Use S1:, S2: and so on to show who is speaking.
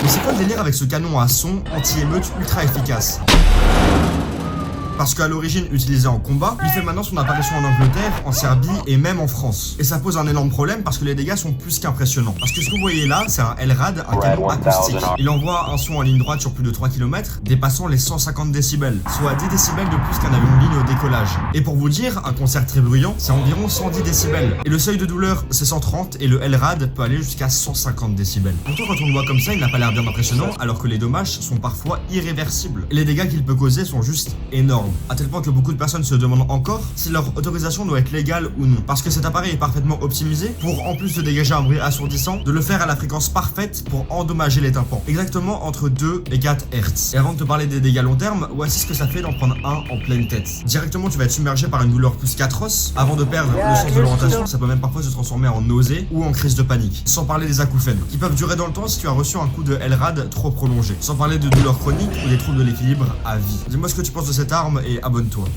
S1: Mais c'est quoi le délire avec ce canon à son anti-émeute ultra efficace? Parce qu'à l'origine utilisé en combat, il fait maintenant son apparition en Angleterre, en Serbie et même en France. Et ça pose un énorme problème parce que les dégâts sont plus qu'impressionnants. Parce que ce que vous voyez là, c'est un LRAD, un canon acoustique. Il envoie un son en ligne droite sur plus de 3 km, dépassant les 150 décibels, soit 10 décibels de plus qu'un avion de ligne au décollage. Et pour vous dire, un concert très bruyant, c'est environ 110 décibels. Et le seuil de douleur, c'est 130 et le LRAD peut aller jusqu'à 150 décibels. Pourtant, quand on le voit comme ça, il n'a pas l'air bien impressionnant, alors que les dommages sont parfois irréversibles. Et les dégâts qu'il peut causer sont juste énormes. À tel point que beaucoup de personnes se demandent encore si leur autorisation doit être légale ou non. Parce que cet appareil est parfaitement optimisé pour, en plus de dégager un bruit assourdissant, de le faire à la fréquence parfaite pour endommager les tympans. Exactement entre 2 et 4 Hz. Et avant de te parler des dégâts long terme, voici ce que ça fait d'en prendre un en pleine tête. Directement, tu vas être submergé par une douleur plus qu'atroce. Avant de perdre le sens de l'orientation, ça peut même parfois se transformer en nausée ou en crise de panique. Sans parler des acouphènes, qui peuvent durer dans le temps si tu as reçu un coup de LRAD trop prolongé. Sans parler de douleurs chroniques ou des troubles de l'équilibre à vie. Dis-moi ce que tu penses de cette arme et abonne-toi.